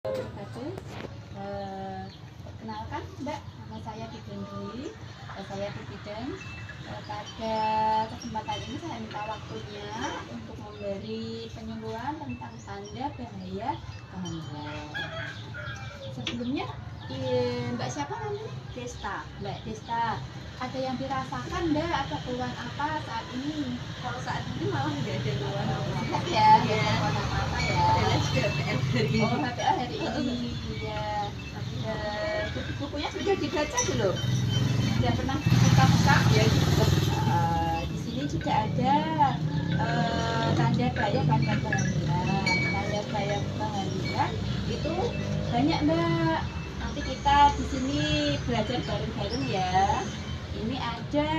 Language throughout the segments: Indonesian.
wabarakatuh. Perkenalkan Mbak, nama saya Tigen Dwi. Saya di bidang. Pada kesempatan ini saya minta waktunya untuk memberi penyuluhan tentang tanda bahaya kehamilan. Sebelumnya Mbak siapa namanya? Desta. Mbak Desta. Ada yang dirasakan Mbak atau keluhan apa saat ini? Kalau saat ini malah nggak ada keluhan apa-apa. Sehat ya, nggak ada keluhan apa-apa ya. Adalah sudah PL hari ini. Oh, HPL hari ini. Iya. Buku-bukunya sudah dibaca belum? Sudah pernah buka-buka? Ya, gitu. Di sini juga ada tanda bahaya kehamilan. Tanda bahaya kehamilan itu banyak Mbak. Nanti kita di sini belajar bareng-bareng ya. Ini ada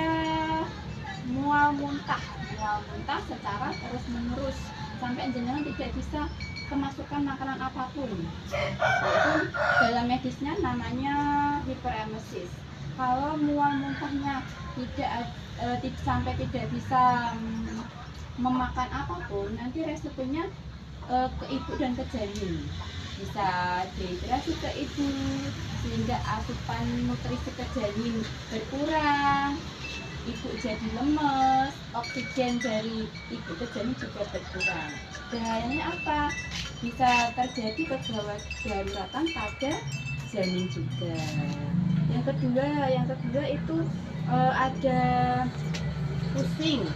mual muntah secara terus-menerus sampai jenengan tidak bisa kemasukan makanan apapun. Itu dalam medisnya namanya hiperemesis. Kalau mual muntahnya sampai tidak bisa memakan apapun, nanti resikonya ke ibu dan ke janin. Bisa dehidrasi ke ibu sehingga asupan nutrisi ke janin berkurang, ibu jadi lemes, oksigen dari ibu ke janin juga berkurang. Bahayanya apa? Bisa terjadi kegawat daruratan pada janin juga. Yang kedua itu ada pusing,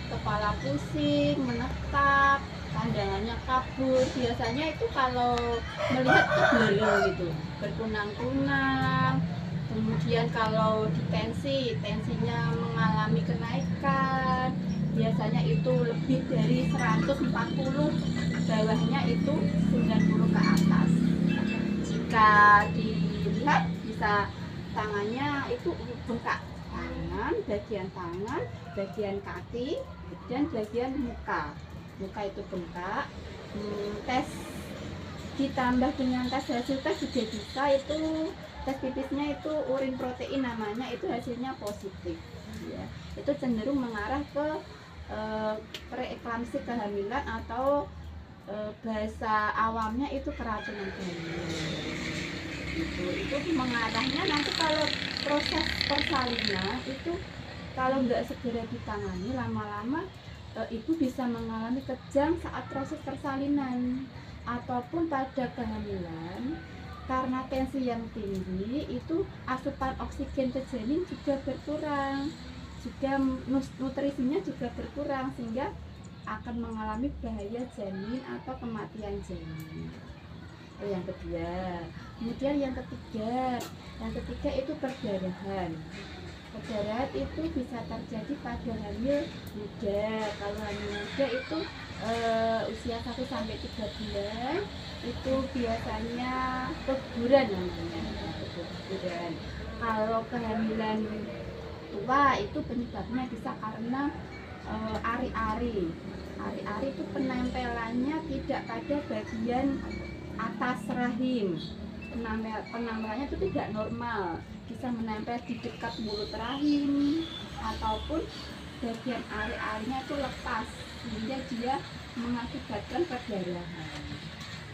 kepala pusing, menetap, pandangannya kabur. Biasanya itu kalau melihat tuh blur gitu, berkunang-kunang. Kemudian kalau tensinya mengalami kenaikan, biasanya itu lebih dari 140, bawahnya itu 90 ke atas. Jika dilihat bisa tangannya itu bengkak, bagian tangan, bagian kaki, dan bagian muka itu bengkak. Tes ditambah dengan tes hasil tes juga bisa, itu tes pipisnya itu urin protein namanya, itu hasilnya positif ya. Itu cenderung mengarah ke preeklamsi kehamilan atau bahasa awamnya itu keracunan kehamilan. Itu mengarahnya nanti kalau proses persalinan itu kalau nggak segera ditangani, lama-lama ibu bisa mengalami kejang saat proses persalinan ataupun pada kehamilan. Karena tensi yang tinggi itu asupan oksigen ke janin juga berkurang, juga nutrisinya juga berkurang, sehingga akan mengalami bahaya janin atau kematian janin. Yang kedua. Kemudian yang ketiga itu perdarahan. Perdarahan itu bisa terjadi pada hamil muda. Kalau hamil muda itu usia 1-3 bulan itu biasanya keguguran namanya, keguguran. Kalau kehamilan tua itu penyebabnya bisa karena ari-ari itu penempelannya tidak pada bagian atas rahim. Penempelannya itu tidak normal, bisa menempel di dekat mulut rahim ataupun bagian ari-arinya itu lepas sehingga dia mengakibatkan perdarahan.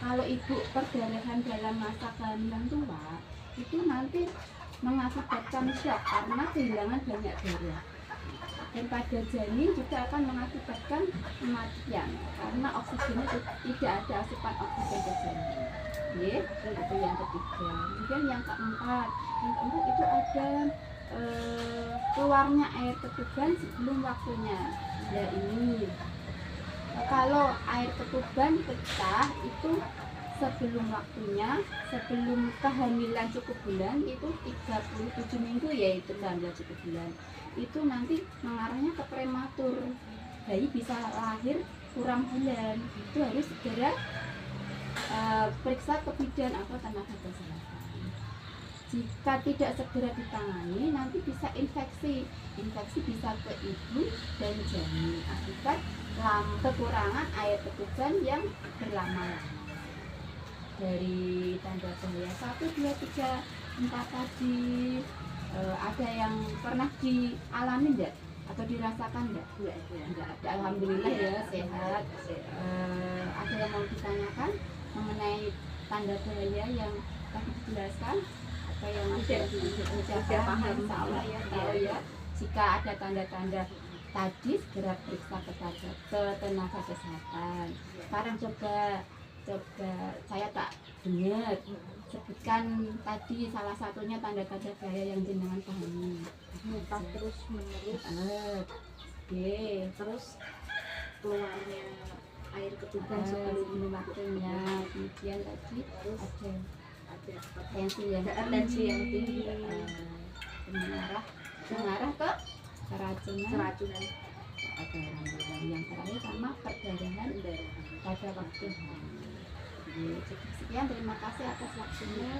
Kalau ibu perdarahan dalam masa kehamilan tua itu nanti mengakibatkan shock karena kehilangan banyak darah, dan pada janin juga akan mengakibatkan kematian karena oksigennya tidak ada asupan oksigen ke janin. Itu yang ketiga. Kemudian yang keempat itu ada keluarnya air ketuban sebelum waktunya. Ya ini kalau air ketuban pecah itu sebelum waktunya, sebelum kehamilan cukup bulan itu 37 minggu, yaitu kehamilan cukup bulan, itu nanti mengarahnya ke prematur, bayi bisa lahir kurang bulan. Itu harus segera periksa ke bidan atau tenaga kesehatan. Jika tidak segera ditangani, nanti bisa infeksi bisa ke ibu dan janin akibat kekurangan air ketuban yang berlama-lama. Dari tanda bahaya 1, 2, 3, 4 tadi, ada yang pernah dialami enggak atau dirasakan enggak? Enggak ada. Alhamdulillah ya, sehat. Ada yang mau ditanyakan mengenai tanda bahaya yang tadi dijelaskan atau yang Udah paham, paham. insya Allah ya tahu ya. Jika ada tanda-tanda tadi segera periksa ke tenaga kesehatan. Sekarang coba saya tak dengar sebutkan tadi salah satunya tanda-tanda bahaya yang jenengan pahami. Muntah terus menerus, Oke. terus keluarnya air ketuban Sebelum waktunya, kemudian tadi terus ada ada tensi yang tensi yang tinggi, mengarah ke keracunan keracunan ada rambulan yang terakhir sama perdarahan darah. pada waktu hamil. Jadi, sekian, terima kasih atas waktunya.